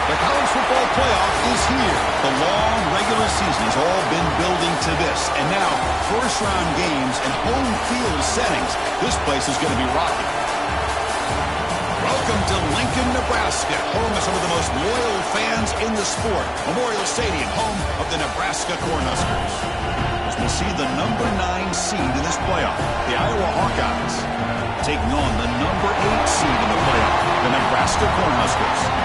The college football playoff is here. The long regular season has all been building to this. And now, first-round games and home field settings. This place is going to be rocking. Welcome to Lincoln, Nebraska, home of some of the most loyal fans in the sport. Memorial Stadium, home of the Nebraska Cornhuskers. As we'll see the number 9 seed in this playoff, the Iowa Hawkeyes, taking on the number 8 seed in the playoff, the Nebraska Cornhuskers.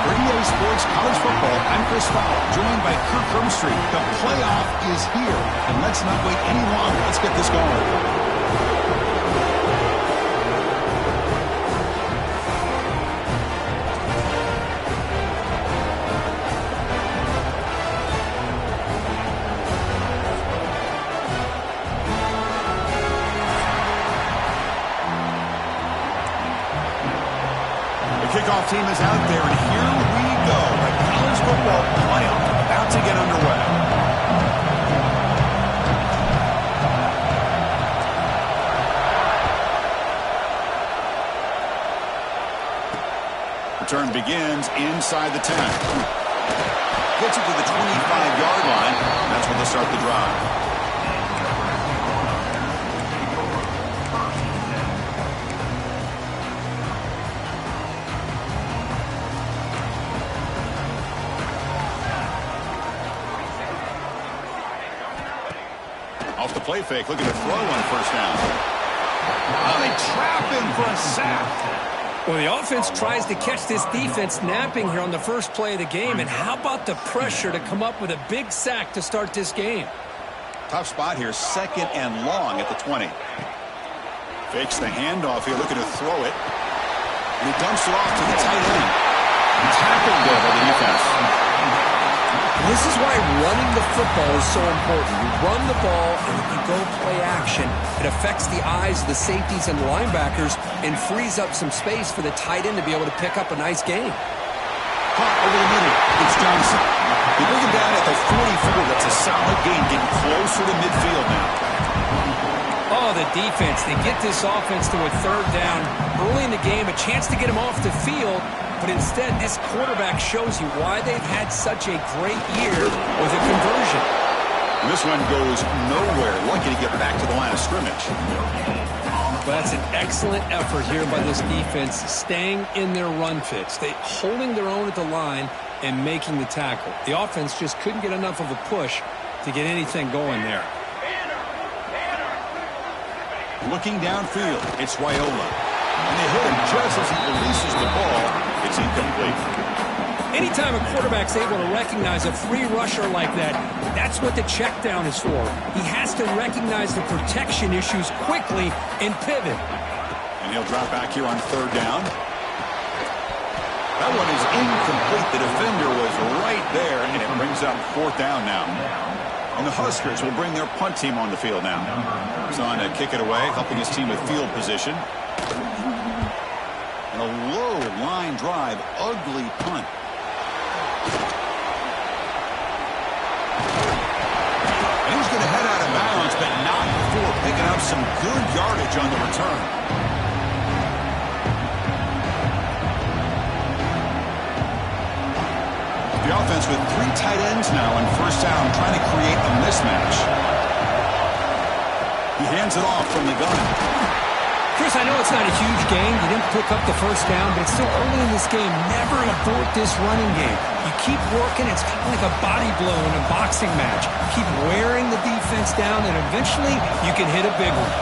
For EA Sports College Football, I'm Chris Fowler, joined by Kirk Hermstreet. The playoff is here, and let's not wait any longer. Let's get this going. Kickoff team is out there, and here we go. The college football playoff about to get underway. Return begins inside the 10. Gets it to the 25-yard line. That's where they'll start the drive. Off the play fake, looking to throw on first down. Oh, they trap him for a sack. Well, the offense tries to catch this defense napping here on the first play of the game. And how about the pressure to come up with a big sack to start this game? Tough spot here, second and long at the 20. Fakes the handoff here, looking to throw it. And he dumps it off to the tight end. Tackled there by the defense. This is why running the football is so important. You run the ball and you go play action. It affects the eyes of the safeties and the linebackers and frees up some space for the tight end to be able to pick up a nice game. Caught over the middle. It's Johnson. They bring him down at the 44. That's a solid gain, getting closer to midfield now. Oh, the defense. They get this offense to a third down early in the game, a chance to get him off the field. But instead, this quarterback shows you why they've had such a great year with a conversion. And this one goes nowhere. Lucky to get back to the line of scrimmage. But that's an excellent effort here by this defense, staying in their run fits. They holding their own at the line and making the tackle. The offense just couldn't get enough of a push to get anything going there. Looking downfield, it's Raiola. And they hit him just as he releases the ball. It's incomplete. Anytime a quarterback's able to recognize a free rusher like that, that's what the check down is for. He has to recognize the protection issues quickly and pivot. And he'll drop back here on third down. That one is incomplete. The defender was right there, and it brings up fourth down now. And the Huskers will bring their punt team on the field now. He's on to kick it away, helping his team with field position. And a low line drive, ugly punt. And he's going to head out of bounds, but not before picking up some good yardage on the return. The offense with 3 tight ends now on first down, trying to create a mismatch. He hands it off from the gun. Chris, I know it's not a huge gain. You didn't pick up the first down, but it's still early in this game. Never abort this running game. You keep working. It's kind of like a body blow in a boxing match. Keep wearing the defense down, and eventually you can hit a big one.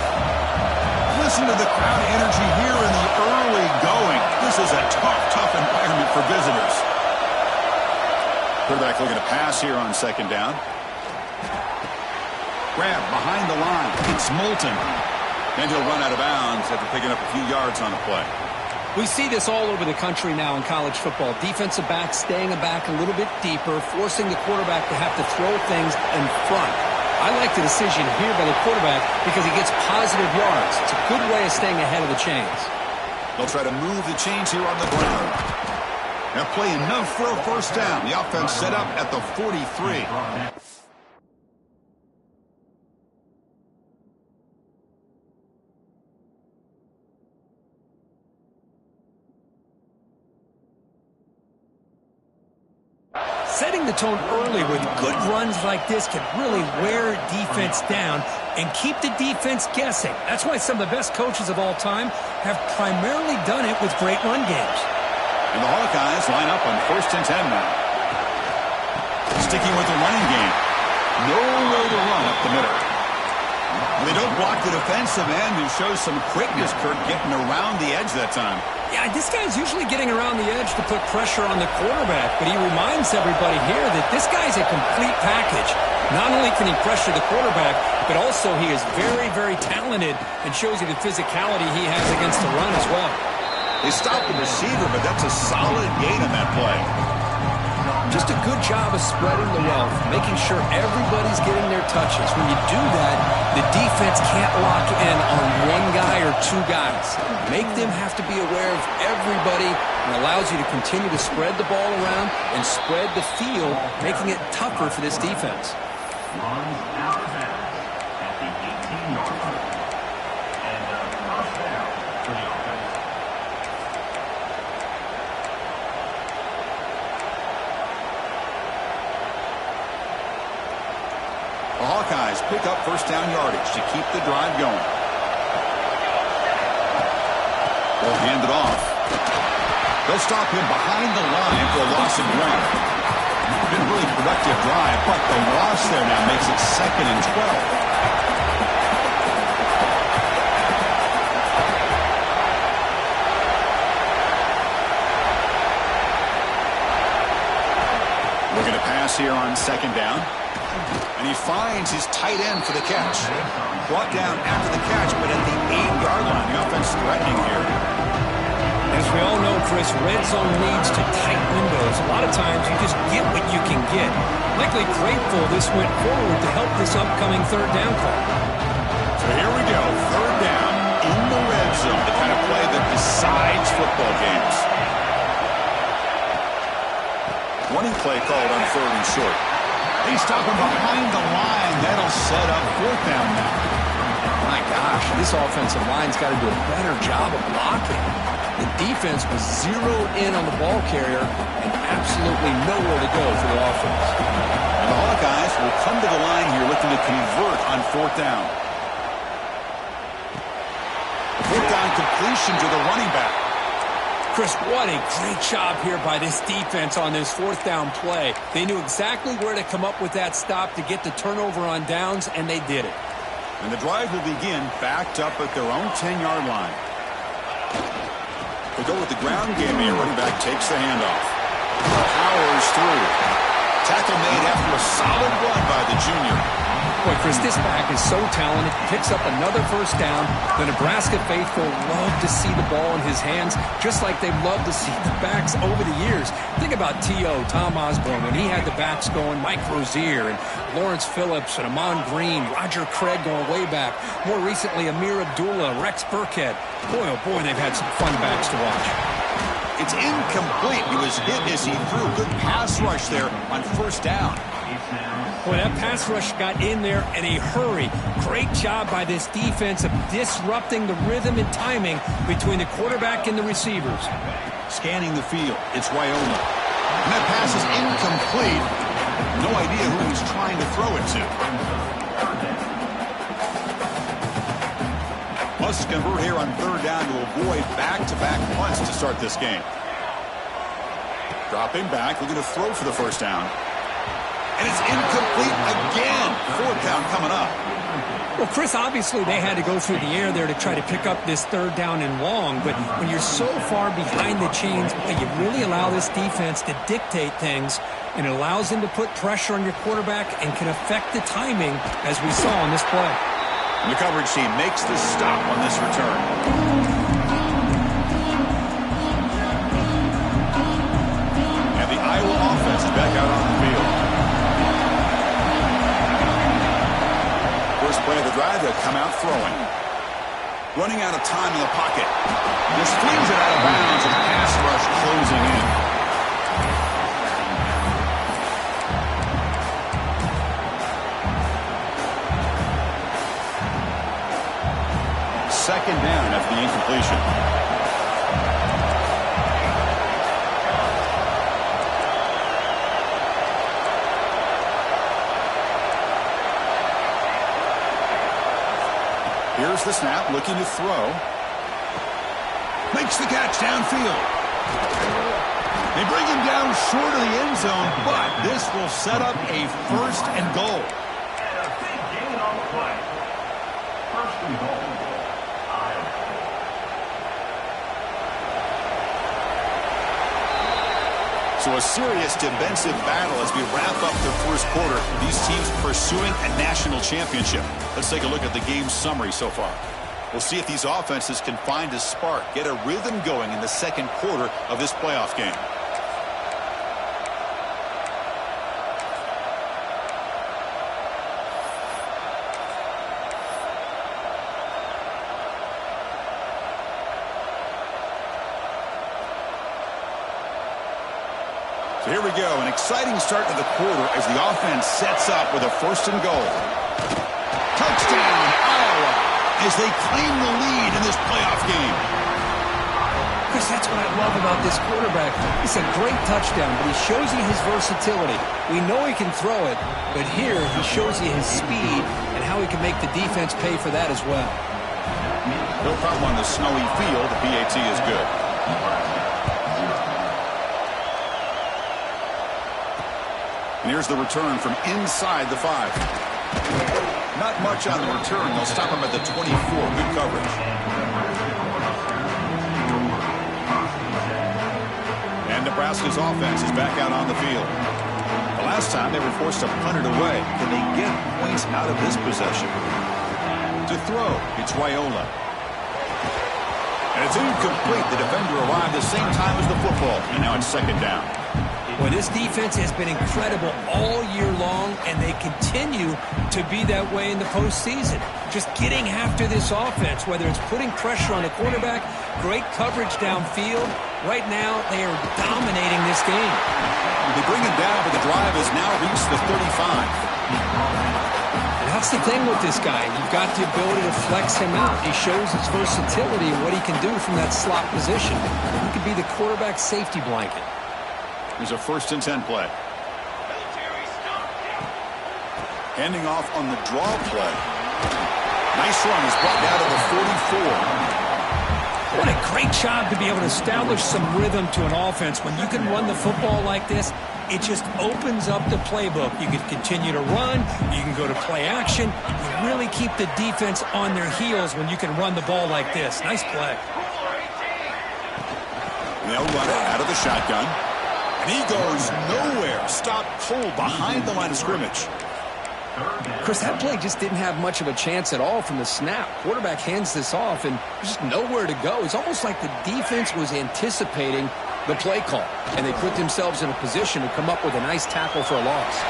Listen to the crowd energy here in the early going. This is a tough environment for visitors. Quarterback looking to pass here on second down. Grab behind the line. It's Moulton. And he'll run out of bounds after picking up a few yards on the play. We see this all over the country now in college football. Defensive backs staying back a little bit deeper, forcing the quarterback to have to throw things in front. I like the decision here by the quarterback because he gets positive yards. It's a good way of staying ahead of the chains. They'll try to move the chains here on the ground. Now play enough for a first down. The offense set up at the 43. setting the tone early with good runs like this can really wear defense down and keep the defense guessing. That's why some of the best coaches of all time have primarily done it with great run games. And the Hawkeyes line up on 1st and 10 now. Sticking with the running game. Nowhere to run up the middle. They don't block the defensive end, who shows some quickness, Kirk, getting around the edge that time. Yeah, this guy's usually getting around the edge to put pressure on the quarterback, but he reminds everybody here that this guy's a complete package. Not only can he pressure the quarterback, but also he is very, very talented and shows you the physicality he has against the run as well. They stopped the receiver, but that's a solid gain on that play. Just a good job of spreading the wealth, making sure everybody's getting their touches. When you do that, the defense can't lock in on one guy or two guys. Make them have to be aware of everybody, and allows you to continue to spread the ball around and spread the field, making it tougher for this defense. Runs out of bounds at the 18-yard line. And a first down for the offense. The Hawkeyes pick up first down yardage to keep the drive going. They'll hand it off. They'll stop him behind the line for a loss of 1. Been a really productive drive, but the loss there now makes it 2nd and 12. Looking to pass here on 2nd down. And he finds his tight end for the catch. Brought down after the catch, but at the 8-yard line. The offense threatening here. As we all know, Chris, red zone leads to tight windows. A lot of times you just get what you can get. Likely grateful this went forward to help this upcoming 3rd down call. So here we go. 3rd down in the red zone. The kind of play that decides football games. Running play called on 3rd and short. They stop him behind the line. That'll set up 4th down now. My gosh, this offensive line's got to do a better job of blocking. The defense was zeroed in on the ball carrier and absolutely nowhere to go for the offense. And the Hawkeyes will come to the line here looking to convert on 4th down. 4th down completion to the running back. Chris, what a great job here by this defense on this 4th down play. They knew exactly where to come up with that stop to get the turnover on downs, and they did it. And the drive will begin backed up at their own 10-yard line. They go with the ground game here. Running back takes the handoff. Powers through. Tackle made after a solid run by the junior. Boy, Chris, this back is so talented. Picks up another 1st down. The Nebraska faithful love to see the ball in his hands, just like they've loved to see the backs over the years. Think about T.O., Tom Osborne, when he had the backs going, Mike Rozier and Lawrence Phillips and Amon Green, Roger Craig going way back. More recently, Amir Abdullah, Rex Burkhead. Boy, oh boy, they've had some fun backs to watch. It's incomplete. He was hit as he threw a good pass rush there on 1st down. Boy, that pass rush got in there in a hurry. Great job by this defense of disrupting the rhythm and timing between the quarterback and the receivers. Scanning the field, it's Wyoming. And that pass is incomplete. No idea who he's trying to throw it to. Must convert here on 3rd down to avoid back-to-back punts to start this game. Dropping back, looking to throw for the 1st down. And it's incomplete again. 4th down coming up. Well, Chris, obviously they had to go through the air there to try to pick up this 3rd down and long, but when you're so far behind the chains, you really allow this defense to dictate things, and it allows them to put pressure on your quarterback and can affect the timing, as we saw on this play. And the coverage team makes the stop on this return. And the Iowa offense is back out on the field. First play of the drive, they'll come out throwing. Running out of time in the pocket. Just flings it out of bounds and pass rush closing in. Second down after the incompletion. Here's the snap, looking to throw. Makes the catch downfield. They bring him down short of the end zone, but this will set up a 1st and goal. And a big gain on the play. 1st and goal. Iowa. So a serious defensive battle as we wrap up the first quarter. These teams pursuing a national championship. Let's take a look at the game summary so far. We'll see if these offenses can find a spark, get a rhythm going in the second quarter of this playoff game. So here we go, an exciting start to the quarter as the offense sets up with a 1st and goal. Touchdown, Iowa, as they claim the lead in this playoff game. Chris, that's what I love about this quarterback. It's a great touchdown, but he shows you his versatility. We know he can throw it, but here he shows you his speed and how he can make the defense pay for that as well. No problem on the snowy field. The PAT is good. And here's the return from inside the 5. Not much on the return. They'll stop him at the 24. Good coverage. And Nebraska's offense is back out on the field. The last time they were forced to punt it away. Can they get points out of this possession? To throw, it's Raiola. And it's incomplete. The defender arrived the same time as the football. And now it's 2nd down. Well, this defense has been incredible all year long, and they continue to be that way in the postseason. Just getting after this offense, whether it's putting pressure on the quarterback, great coverage downfield. Right now, they are dominating this game. They bring him down, but the drive has now reached the 35. And that's the thing with this guy. You've got the ability to flex him out. He shows his versatility and what he can do from that slot position. He could be the quarterback's safety blanket. There's a 1st and 10 play. Handing off on the draw play. Nice run. He's brought down to the 44. What a great job to be able to establish some rhythm to an offense. When you can run the football like this, it just opens up the playbook. You can continue to run. You can go to play action. You really keep the defense on their heels when you can run the ball like this. Nice play. They'll run it out of the shotgun. And he goes nowhere. Stop cold behind the line of scrimmage. Chris, that play just didn't have much of a chance at all from the snap. Quarterback hands this off, and there's just nowhere to go. It's almost like the defense was anticipating the play call, and they put themselves in a position to come up with a nice tackle for a loss.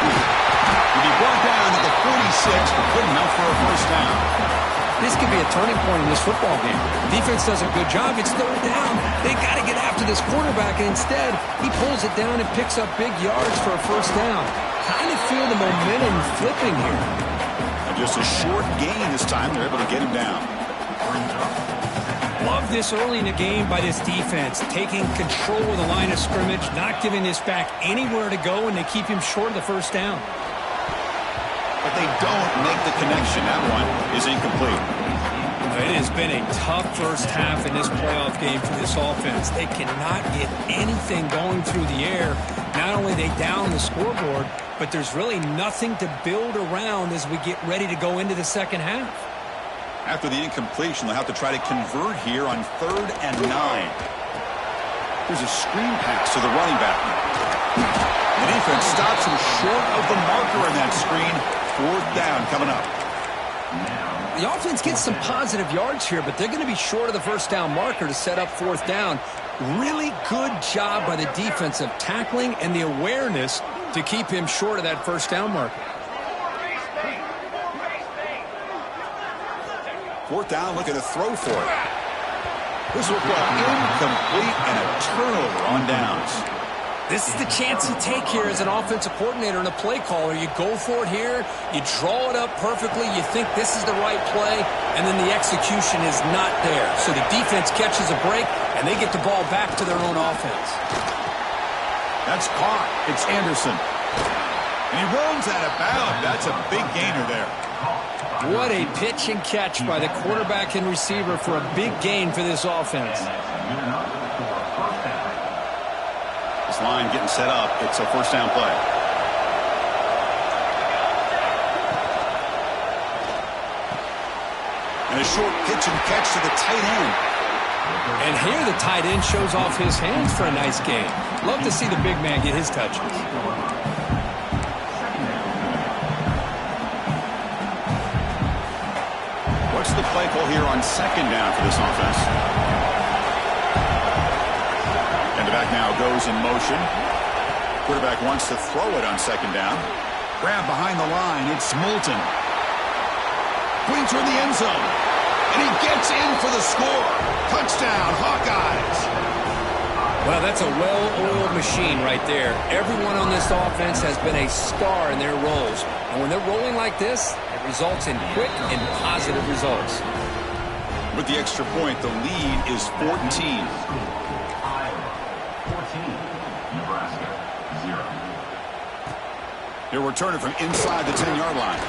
He'll be brought down at the 46, but good enough for a 1st down. This could be a turning point in this football game. Defense does a good job. It's 3rd down. They got to get after this quarterback, and instead, he pulls it down and picks up big yards for a 1st down. Kind of feel the momentum flipping here. And just a short gain this time. They're able to get him down. Love this early in the game by this defense, taking control of the line of scrimmage, not giving this back anywhere to go, and they keep him short of the 1st down. But they don't make the connection. That one is incomplete. It has been a tough 1st half in this playoff game for this offense. They cannot get anything going through the air. Not only are they down the scoreboard, but there's really nothing to build around as we get ready to go into the 2nd half. After the incompletion, they'll have to try to convert here on 3rd and 9. There's a screen pass to the running back. The defense stops him short of the marker in that screen. 4th down coming up. The offense gets some positive yards here, but they're going to be short of the 1st down marker to set up 4th down. Really good job by the defense of tackling and the awareness to keep him short of that 1st down marker. 4th down, looking to throw for it. This will go incomplete and a turnover on downs. This is the chance you take here as an offensive coordinator and a play caller. You go for it here, you draw it up perfectly, you think this is the right play, and then the execution is not there. So the defense catches a break, and they get the ball back to their own offense. That's caught. It's Anderson. And he runs out of bounds. That's a big gainer there. What a pitch and catch by the quarterback and receiver for a big gain for this offense. This line getting set up. It's a first down play. And a short pitch and catch to the tight end. And here the tight end shows off his hands for a nice gain. Love to see the big man get his touches. What's the play call here on second down for this offense? And the back now goes in motion. Quarterback wants to throw it on second down. Grab behind the line. It's Moulton. Putting toward the end zone. And he gets in for the score. Touchdown, Hawkeyes. Well, that's a well-oiled machine right there. Everyone on this offense has been a star in their roles. And when they're rolling like this, it results in quick and positive results. With the extra point, the lead is 14. Iowa 14, Nebraska 0. He'll return it from inside the 10-yard line.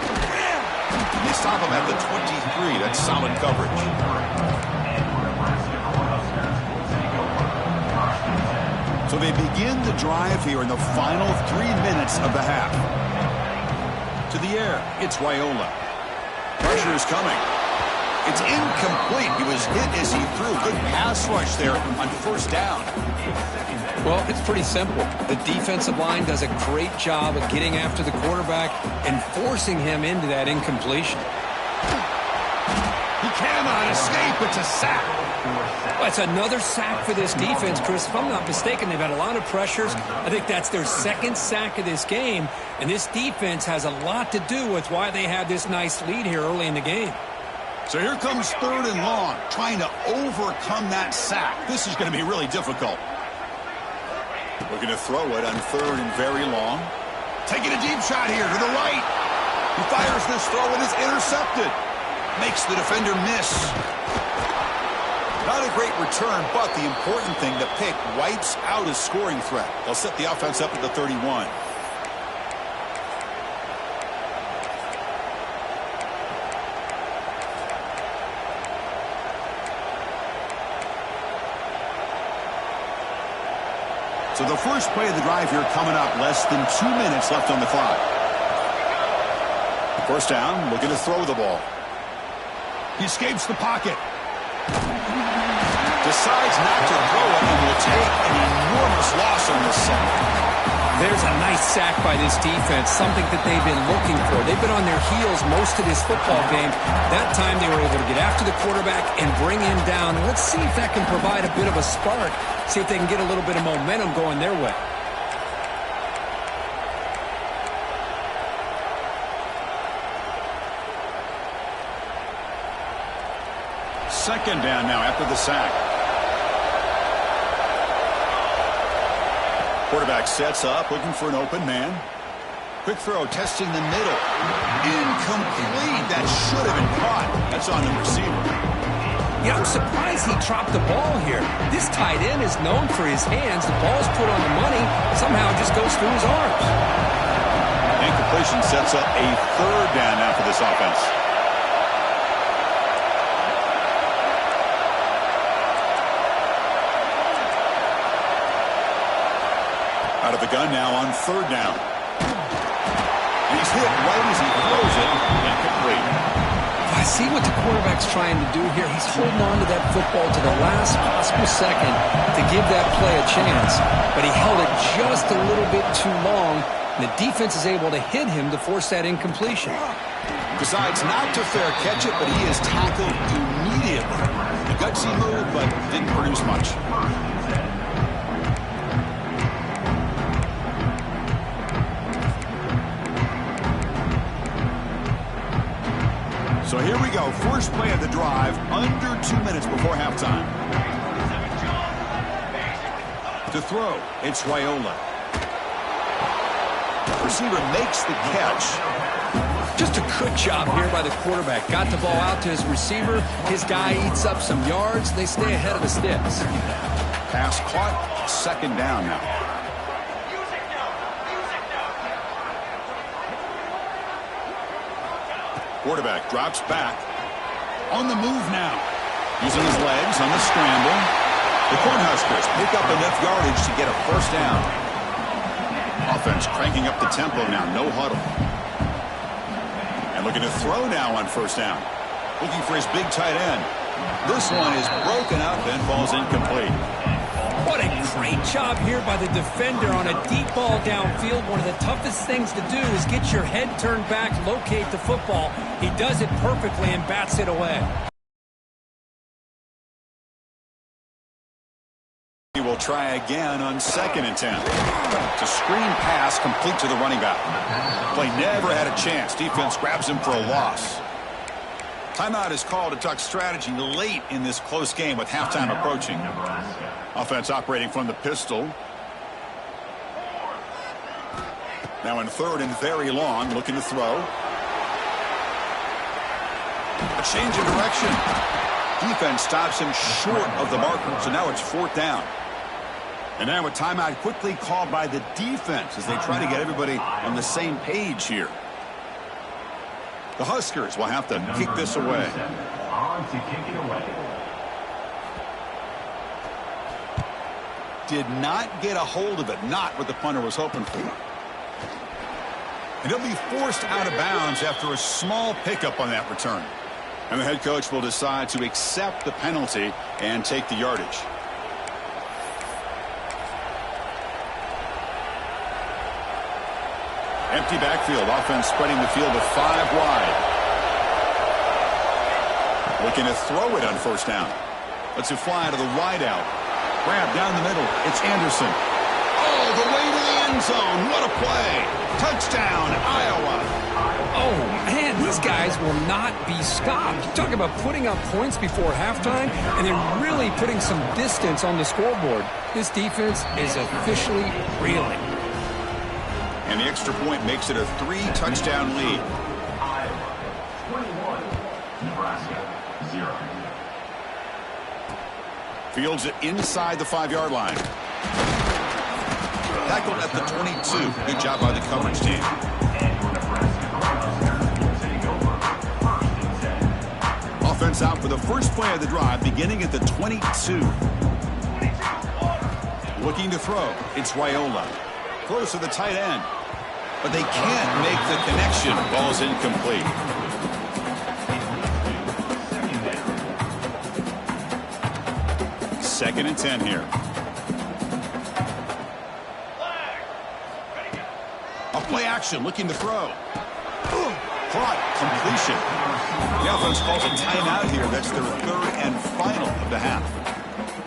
They stop him at the 23. That's solid coverage. So they begin the drive here in the final 3 minutes of the half. To the air, it's Raiola. Pressure is coming. It's incomplete. He was hit as he threw. Good pass rush there on first down. Well, it's pretty simple. The defensive line does a great job of getting after the quarterback and forcing him into that incompletion. He cannot escape. It's a sack. Well, it's another sack for this defense, Chris. If I'm not mistaken, they've had a lot of pressures. I think that's their second sack of this game, and this defense has a lot to do with why they had this nice lead here early in the game. So here comes third and long, trying to overcome that sack. This is going to be really difficult. Looking to throw it on third and very long. Taking a deep shot here to the right. He fires this throw and is intercepted. Makes the defender miss. Not a great return, but the important thing, the pick wipes out a scoring threat. They'll set the offense up at the 31. So the first play of the drive here coming up, less than 2 minutes left on the clock. First down, looking to throw the ball. He escapes the pocket. Decides not to throw it and will take an enormous loss on this sack. There's a nice sack by this defense, something that they've been looking for. They've been on their heels most of this football game. That time they were able to get after the quarterback and bring him down. And let's see if that can provide a bit of a spark, see if they can get a little bit of momentum going their way. Second down now after the sack. Quarterback sets up, looking for an open man. Quick throw, testing the middle. Incomplete. That should have been caught. That's on the receiver. Yeah, I'm surprised he dropped the ball here. This tight end is known for his hands. The ball's put on the money. Somehow it just goes through his arms. Incompletion sets up a third down now for this offense. Out of the gun now on third down. He's hit right as he throws it. Incomplete. I see what the quarterback's trying to do here. He's holding on to that football to the last possible second to give that play a chance. But he held it just a little bit too long. And the defense is able to hit him to force that incompletion. Decides not to fair catch it, but he is tackled immediately. A gutsy move, but didn't produce much. So here we go. First play of the drive, under 2 minutes before halftime. To throw, it's Raiola. Receiver makes the catch. Just a good job here by the quarterback. Got the ball out to his receiver. His guy eats up some yards. They stay ahead of the sticks. Pass caught. Second down now. Quarterback drops back. On the move now. Using his legs on the scramble. The Cornhuskers pick up enough yardage to get a first down. Offense cranking up the tempo now. No huddle. And looking to throw now on first down. Looking for his big tight end. This one is broken up and falls incomplete. What a great job here by the defender on a deep ball downfield. One of the toughest things to do is get your head turned back, locate the football. He does it perfectly and bats it away. He will try again on 2nd and 10. It's a screen pass complete to the running back. Play never had a chance. Defense grabs him for a loss. Timeout is called to talk strategy late in this close game with halftime approaching. Offense operating from the pistol. Now in 3rd and very long, looking to throw. A change of direction. Defense stops him short of the marker, so now it's 4th down. And now a timeout quickly called by the defense as they try to get everybody on the same page here. The Huskers will have to kick this away. On to kick it away. Did not get a hold of it. Not what the punter was hoping for. And he'll be forced out of bounds after a small pickup on that return. And the head coach will decide to accept the penalty and take the yardage. Empty backfield. Offense spreading the field to 5 wide. Looking to throw it on first down. Lets it fly to the wide out. Grab down the middle. It's Anderson. All the way to the end zone. What a play. Touchdown, Iowa. Oh, man, these guys will not be stopped. You talk about putting up points before halftime and then really putting some distance on the scoreboard. This defense is officially reeling. And the extra point makes it a 3-touchdown lead. Iowa 21, Nebraska 0. Fields it inside the 5-yard line. Tackled at the 22. Good job by the coverage team. Offense out for the first play of the drive, beginning at the 22. Looking to throw. It's Raiola. Throws to the tight end. But they can't make the connection. Ball's incomplete. Second and 10 here. A play action, looking to throw. Caught, completion. The offense calls a timeout here. That's their 3rd and final of the half.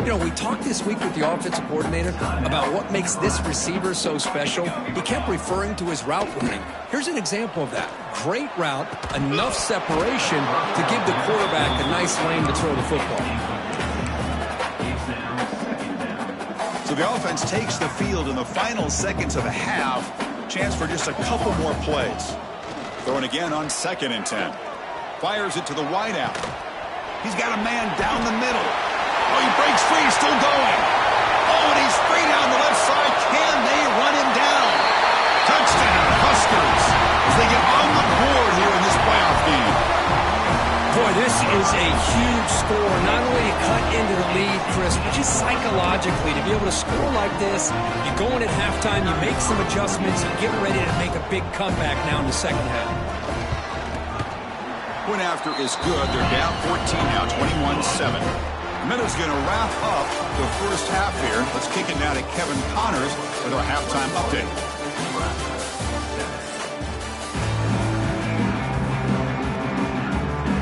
You know, we talked this week with the offensive coordinator about what makes this receiver so special. He kept referring to his route running. Here's an example of that. Great route, enough separation to give the quarterback a nice lane to throw the football. So the offense takes the field in the final seconds of the half. Chance for just a couple more plays. Throwing again on 2nd and 10. Fires it to the wideout. He's got a man down the middle. Oh, he breaks free, still going. Oh, and he's free down the left side. Can they run him down? Touchdown, Huskers, as they get on the board here in this playoff game. Boy, this is a huge score. Not only to cut into the lead, Chris, but just psychologically to be able to score like this. You go in at halftime, you make some adjustments, you get ready to make a big comeback now in the second half. Point after is good. They're down 14 now, 21-7. Meadows going to wrap up the first half here. Let's kick it now to Kevin Connors with our halftime update.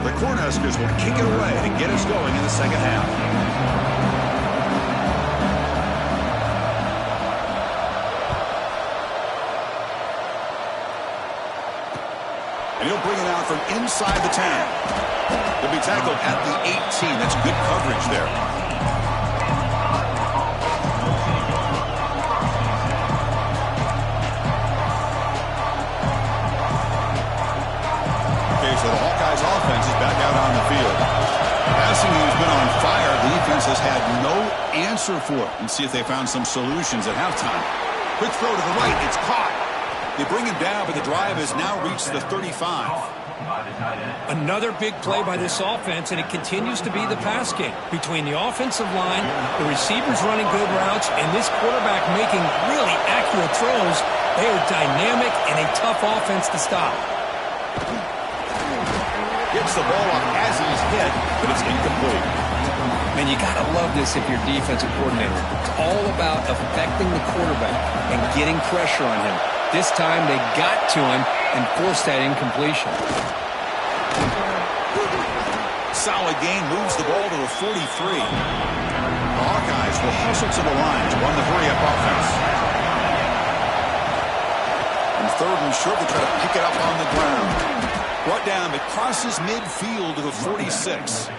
The Cornhuskers will kick it away to get us going in the second half. And he'll bring it out from inside the 10. He'll be tackled at the 18. That's good coverage there. Okay, so the Hawkeyes offense is back out on the field. Passing has been on fire. The defense has had no answer for it. And see if they found some solutions at halftime. Quick throw to the right. It's caught. They bring him down, but the drive has now reached the 35. by the tight end. Another big play by this offense, and it continues to be the pass game. Between the offensive line, the receivers running good routes, and this quarterback making really accurate throws, they are dynamic and a tough offense to stop. Gets the ball up as he's hit, but it's incomplete. Man, you got to love this if you're defensive coordinator. It's all about affecting the quarterback and getting pressure on him. This time they got to him and forced that incompletion. Solid gain, moves the ball to the 43. The Hawkeyes will hustle to the line to run the hurry-up offense. And third and short, they try to pick it up on the ground. Brought down, but crosses midfield to the 46.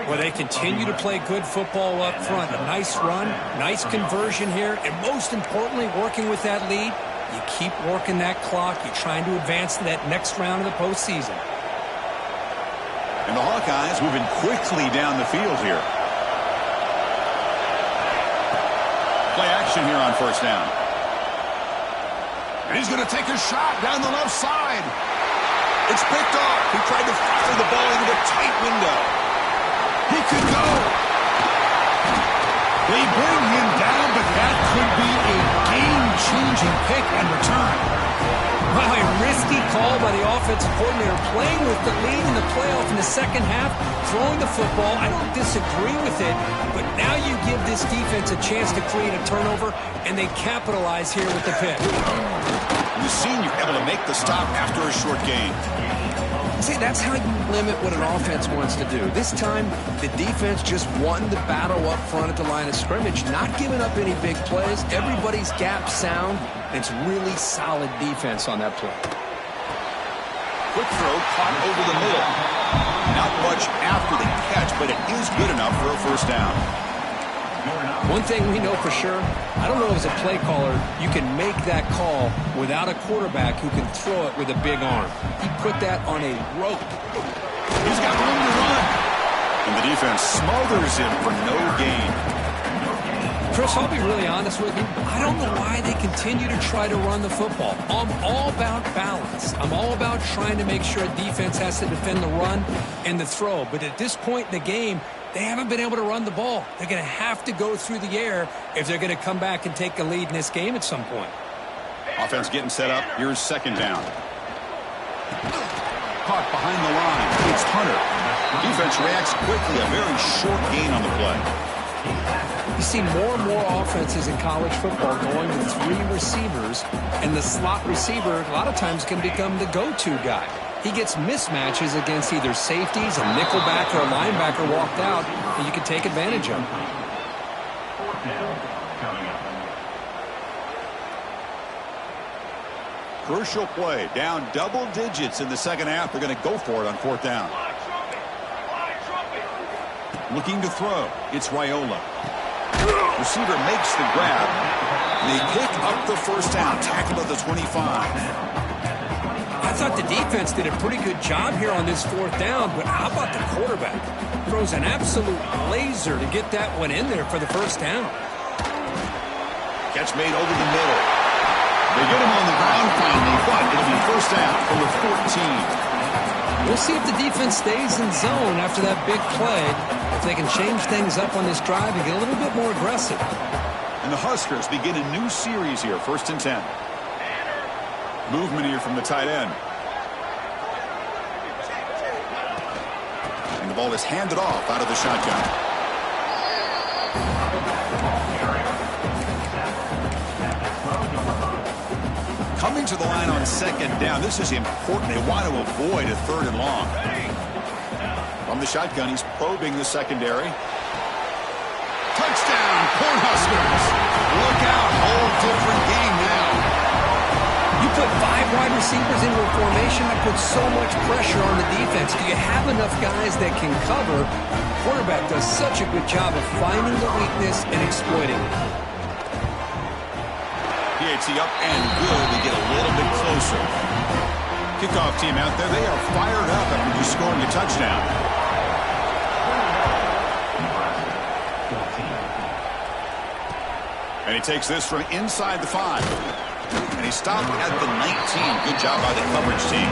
Well, they continue to play good football up front. A nice run, nice conversion here, and most importantly, working with that lead, you keep working that clock. You're trying to advance to that next round of the postseason. And the Hawkeyes moving quickly down the field here. Play action here on first down. And he's going to take a shot down the left side. It's picked off. He tried to fire the ball into a tight window. He could go. They bring him down, but that could be a game-changing pick and return. Wow, a risky call by the offensive coordinator, playing with the lead in the playoff in the second half, throwing the football. I don't disagree with it, but now you give this defense a chance to create a turnover, and they capitalize here with the pick. The senior able to make the stop after a short gain. See, that's how you limit what an offense wants to do. This time, the defense just won the battle up front at the line of scrimmage, not giving up any big plays. Everybody's gap sound. It's really solid defense on that play. Quick throw caught over the middle. Not much after the catch, but it is good enough for a first down. One thing we know for sure, I don't know as a play caller, you can make that call without a quarterback who can throw it with a big arm. He put that on a rope. He's got room to run. And the defense smothers him for no gain. Chris, I'll be really honest with you. I don't know why they continue to try to run the football. I'm all about balance. I'm all about trying to make sure a defense has to defend the run and the throw. But at this point in the game, they haven't been able to run the ball. They're going to have to go through the air if they're going to come back and take a lead in this game at some point. Offense getting set up. Here's second down. Caught behind the line. It's Hunter. Defense reacts quickly. A very short gain on the play. You see more and more offenses in college football going to three receivers, and the slot receiver a lot of times can become the go-to guy. He gets mismatches against either safeties, a nickelback, or a linebacker walked out, and you can take advantage of. Fourth down coming up. Crucial play. Down double digits in the second half. They're going to go for it on fourth down. Looking to throw. It's Raiola. Receiver makes the grab. They pick up the first down. Tackle at the 25. I thought the defense did a pretty good job here on this fourth down, but how about the quarterback? Throws an absolute laser to get that one in there for the first down. Catch made over the middle. They get him on the ground finally, but it'll be first down from the 14. We'll see if the defense stays in zone after that big play, if they can change things up on this drive and get a little bit more aggressive. And the Huskers begin a new series here, first and 10. Movement here from the tight end. And the ball is handed off out of the shotgun. Coming to the line on second down. This is important. They want to avoid a third and long. From the shotgun, he's probing the secondary. Touchdown, Cornhuskers. Look out, whole different game now. You put 5 wide receivers into a formation that puts so much pressure on the defense. Do you have enough guys that can cover? The quarterback does such a good job of finding the weakness and exploiting it. PAT up and good. We get a little bit closer. Kickoff team out there. They are fired up after just scoring a touchdown. And he takes this from inside the 5. And he stopped at the 19. Good job by the coverage team.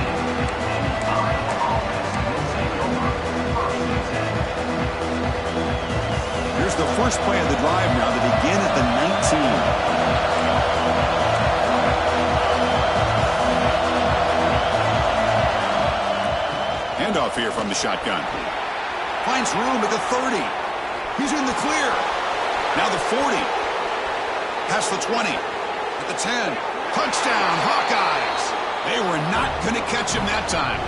Iowa offense will take over 1st and 10. Here's the first play of the drive now. They begin at the 19. Handoff here from the shotgun. Finds room at the 30. He's in the clear. Now the 40. Past the 20. At the 10. Touchdown, Hawkeyes. They were not going to catch him that time.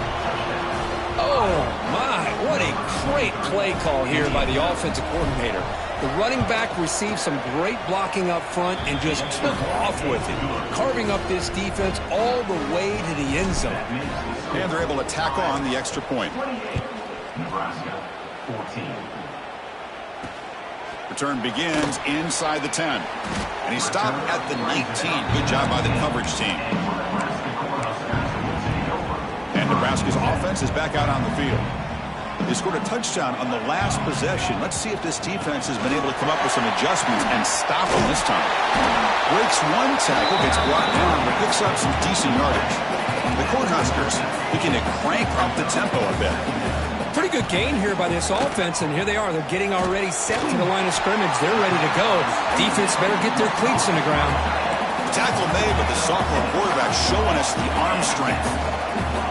Oh, my. What a great play call here by the offensive coordinator. The running back received some great blocking up front and just took off with it, carving up this defense all the way to the end zone. And they're able to tackle on the extra point. 28, Nebraska 14. Return begins inside the 10. And he stopped at the 19. Good job by the coverage team. And Nebraska's offense is back out on the field. They scored a touchdown on the last possession. Let's see if this defense has been able to come up with some adjustments and stop them this time. Breaks one tackle, gets brought down, but picks up some decent yardage. The Cornhuskers looking to crank up the tempo a bit. Pretty good gain here by this offense, and here they are. They're getting already set to the line of scrimmage. They're ready to go. Defense better get their cleats in the ground. Tackle made, but the sophomore quarterback showing us the arm strength.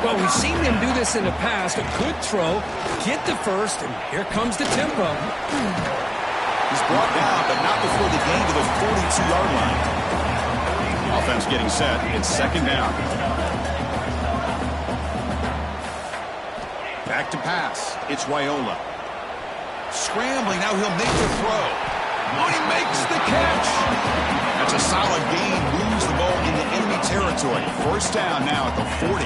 Well, we've seen them do this in the past. A good throw, get the first, and here comes the tempo. He's brought down, but not before the gain to the 42-yard line. Offense getting set. It's second down. Back to pass. It's Wyola. Scrambling. Now he'll make the throw. Oh, he makes the catch. That's a solid gain. Moves the ball into enemy territory. First down now at the 40.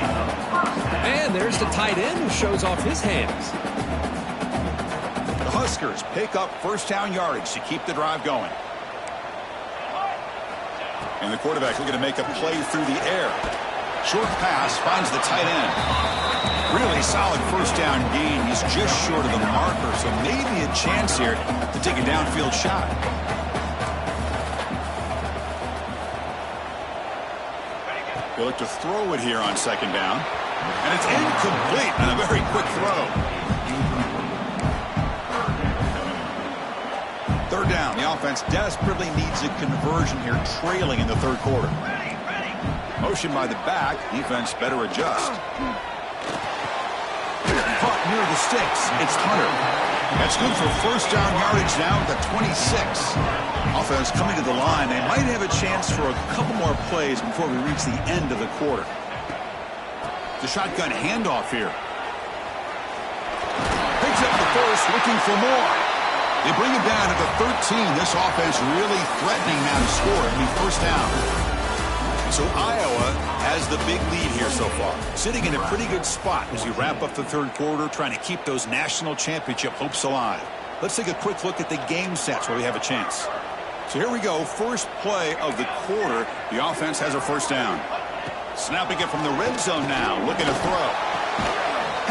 And there's the tight end who shows off his hands. The Huskers pick up first down yardage to keep the drive going. And the quarterback looking to make a play through the air. Short pass finds the tight end. Really solid first down gain. He's just short of the marker, so maybe a chance here to take a downfield shot. They look to throw it here on second down. And it's incomplete on a very quick throw. Third down. The offense desperately needs a conversion here, trailing in the third quarter. Motion by the back. Defense better adjust. Caught near the sticks. It's Hunter. That's good for first down yardage now at the 26. Offense coming to the line. They might have a chance for a couple more plays before we reach the end of the quarter. The shotgun handoff here. Picks up the first, looking for more. They bring him down at the 13. This offense really threatening now to score. It'll be first down. So Iowa has the big lead here so far. Sitting in a pretty good spot as you wrap up the third quarter, trying to keep those national championship hopes alive. Let's take a quick look at the game sets where we have a chance. So here we go. First play of the quarter. The offense has a first down. Snapping it from the red zone now. Looking to throw.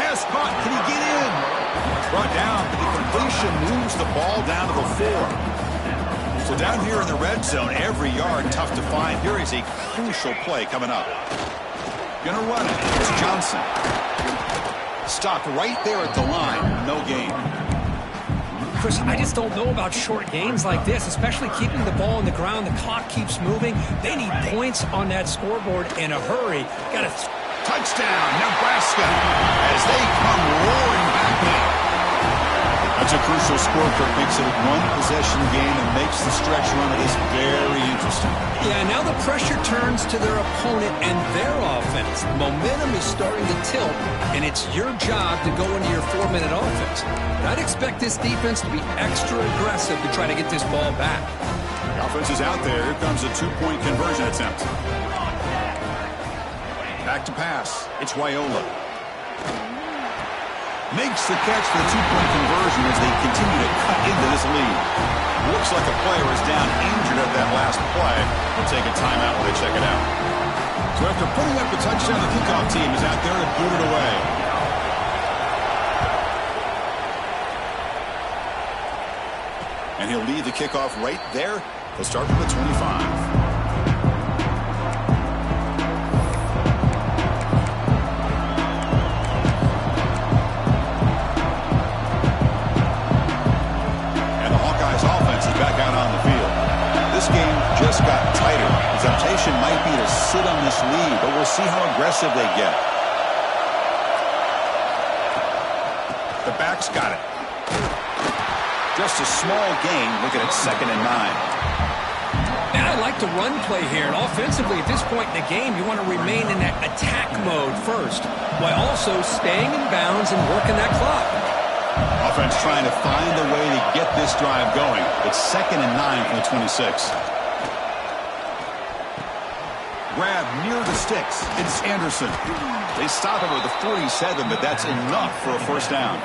Has caught. Can he get in? Brought down. The completion moves the ball down to the 4. So down here in the red zone, every yard tough to find. Here is a crucial play coming up. Gonna run it. It's Johnson. Stopped right there at the line. No gain. Chris, I just don't know about short gains like this, especially keeping the ball on the ground. The clock keeps moving. They need points on that scoreboard in a hurry. Got a touchdown, Nebraska, as they come roaring back in. That's a crucial score, Kirk. Makes it a one-possession game and makes the stretch run of this very interesting. Yeah, now the pressure turns to their opponent and their offense. Momentum is starting to tilt, and it's your job to go into your 4-minute offense. But I'd expect this defense to be extra aggressive to try to get this ball back. The offense is out there. Here comes a two-point conversion attempt. Back to pass. It's Wyola. Makes the catch for the two-point conversion as they continue to cut into this lead. Looks like a player is down injured at that last play. We'll take a timeout while they check it out. So after putting up the touchdown, the kickoff team is out there to boot it away. And he'll lead the kickoff right there. He'll start from the 25. temptation might be to sit on this lead, but we'll see how aggressive they get. The back's got it. Just a small gain. Looking at 2nd and 9. Man, I like the run play here. And offensively, at this point in the game, you want to remain in that attack mode first, while also staying in bounds and working that clock. Offense trying to find a way to get this drive going. It's 2nd and 9 from the 26. Grab near the sticks. It's Anderson. They stop him at the 47, but that's enough for a first down.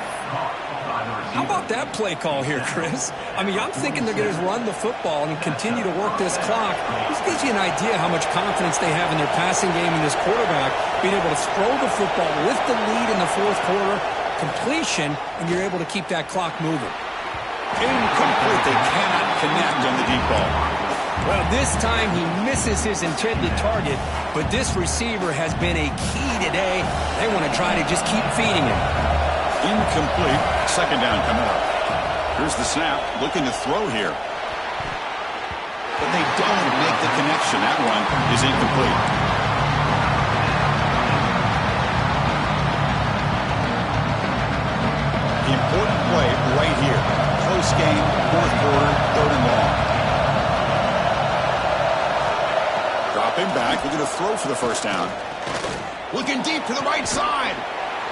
How about that play call here, Chris? I mean, I'm thinking they're going to run the football and continue to work this clock. This gives you an idea how much confidence they have in their passing game and this quarterback being able to throw the football with the lead in the 4th quarter, completion, and you're able to keep that clock moving. Incomplete. They cannot connect on the deep ball. Well, this time he misses his intended target, but this receiver has been a key today. They want to try to just keep feeding him. Incomplete. 2nd down coming up. Here's the snap. Looking to throw here. But they don't make the connection. That one is incomplete. Important play right here. Close game, 4th quarter, 3rd and long. Dropping back, looking to throw for the first down. Looking deep to the right side.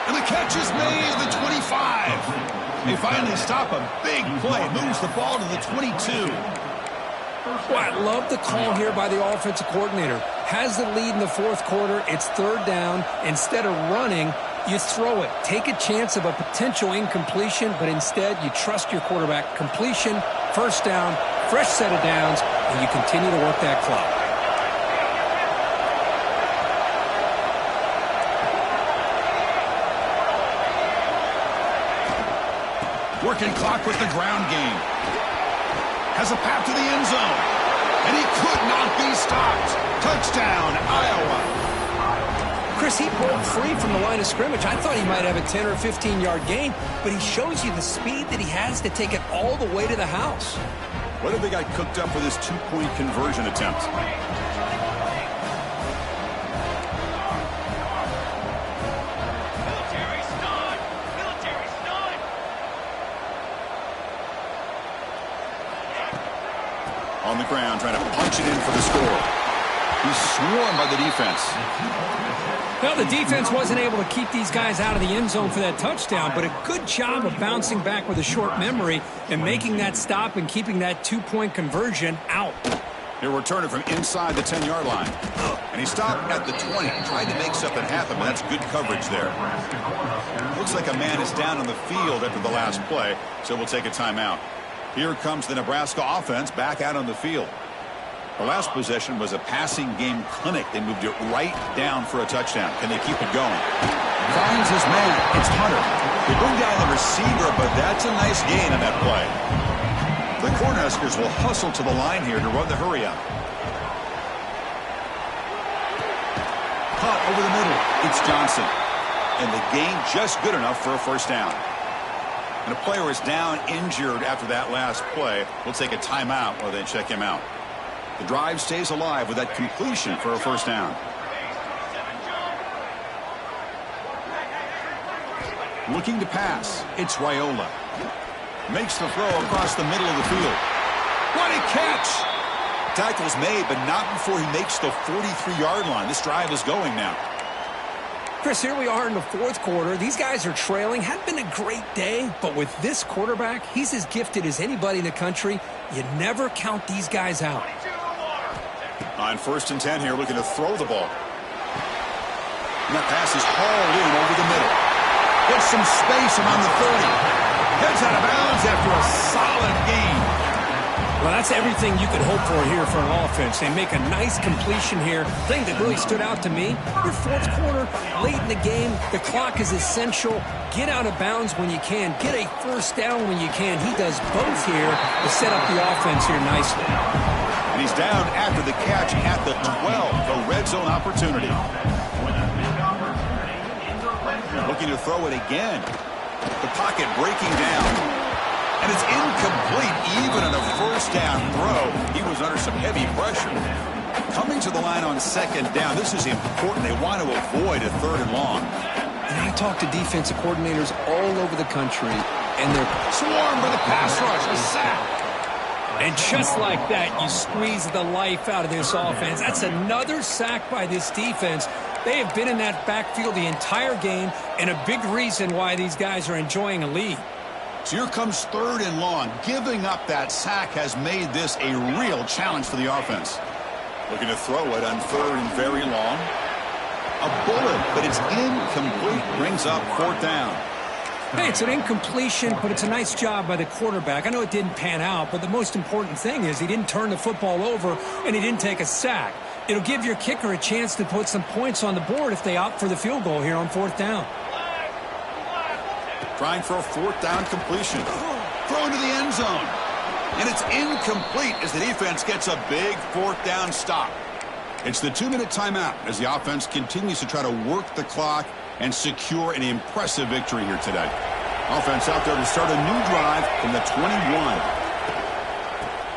And the catch is made at the 25. They finally stop a big play. Moves the ball to the 22. Well, I love the call here by the offensive coordinator. Has the lead in the 4th quarter. It's 3rd down. Instead of running, you throw it. Take a chance of a potential incompletion, but instead you trust your quarterback. Completion, first down, fresh set of downs, and you continue to work that clock. Working clock with the ground game. Has a path to the end zone. And he could not be stopped. Touchdown, Iowa. Chris, he broke free from the line of scrimmage. I thought he might have a 10 or 15-yard gain, but he shows you the speed that he has to take it all the way to the house. What have they got cooked up for this 2-point conversion attempt? On the ground, trying to punch it in for the score. He's swarmed by the defense. Well, the defense wasn't able to keep these guys out of the end zone for that touchdown, but a good job of bouncing back with a short memory and making that stop and keeping that 2-point conversion out. He'll return it from inside the 10-yard line. And he stopped at the 20. Tried to make something happen, but that's good coverage there. Looks like a man is down on the field after the last play, so we'll take a timeout. Here comes the Nebraska offense back out on the field. The last possession was a passing game clinic. They moved it right down for a touchdown. Can they keep it going? Finds his man. It's Hunter. They bring down the receiver, but that's a nice gain on that play. The Cornhuskers will hustle to the line here to run the hurry up. Caught over the middle. It's Johnson. And the gain just good enough for a first down. And a player is down injured after that last play. We'll take a timeout while they check him out. The drive stays alive with that completion for a first down. Looking to pass. It's Raiola. Makes the throw across the middle of the field. What a catch! Tackle's made, but not before he makes the 43-yard line. This drive is going now. Chris, here we are in the 4th quarter. These guys are trailing. Hadn't been a great day, but with this quarterback, he's as gifted as anybody in the country. You never count these guys out. On 1st and 10 here, looking to throw the ball. And that pass is hauled in over the middle. Gets some space around the 30. Heads out of bounds after a solid gain. Well, that's everything you could hope for here for an offense. They make a nice completion here. The thing that really stood out to me, your 4th quarter, late in the game, the clock is essential. Get out of bounds when you can. Get a first down when you can. He does both here to set up the offense here nicely. And he's down after the catch at the 12, the red zone opportunity. Looking to throw it again. The pocket breaking down. And it's incomplete even on a first down throw. He was under some heavy pressure. Coming to the line on second down, this is important. They want to avoid a third and long. And I talk to defensive coordinators all over the country, and they're Swarmed by the pass rush, a sack. And just like that, you squeeze the life out of this offense. That's another sack by this defense. They have been in that backfield the entire game, and a big reason why these guys are enjoying a lead. So here comes third and long. Giving up that sack has made this a real challenge for the offense. Looking to throw it on third and very long. A bullet, but it's incomplete. Brings up fourth down. Hey, it's an incompletion, but it's a nice job by the quarterback. I know it didn't pan out, but the most important thing is he didn't turn the football over and he didn't take a sack. It'll give your kicker a chance to put some points on the board if they opt for the field goal here on fourth down. Trying for a fourth down completion. Throw into the end zone. And it's incomplete as the defense gets a big fourth down stop. It's the 2-minute timeout as the offense continues to try to work the clock and secure an impressive victory here today. Offense out there to start a new drive from the 21.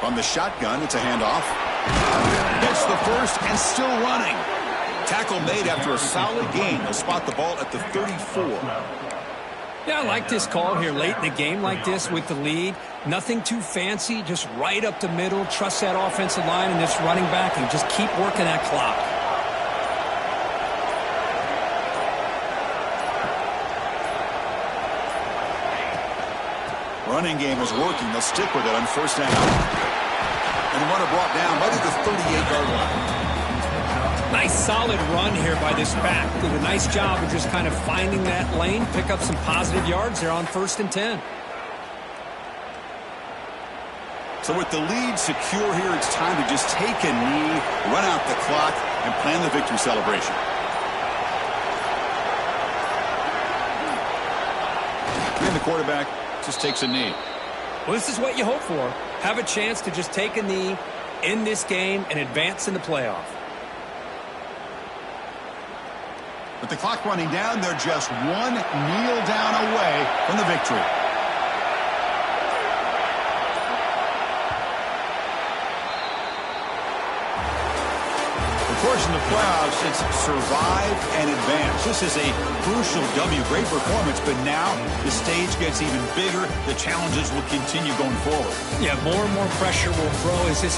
From the shotgun, it's a handoff. Gets the first and still running. Tackle made after a solid gain. They'll spot the ball at the 34. Yeah, I like this call here late in the game like this with the lead. Nothing too fancy, just right up the middle. Trust that offensive line and this running back and just keep working that clock. Running game is working. They'll stick with it on first down. And the runner brought down right at the 38-yard line. Nice solid run here by this back. Did a nice job of just kind of finding that lane, pick up some positive yards there on first and 10. So with the lead secure here, it's time to just take a knee, run out the clock, and plan the victory celebration. And the quarterback just takes a knee. Well, this is what you hope for. Have a chance to just take a knee in this game and advance in the playoff. With the clock running down, they're just one kneel down away from the victory. Of course, in the playoffs, it's survive and advance. This is a crucial W. Great performance, but now the stage gets even bigger. The challenges will continue going forward. Yeah, more and more pressure will grow as this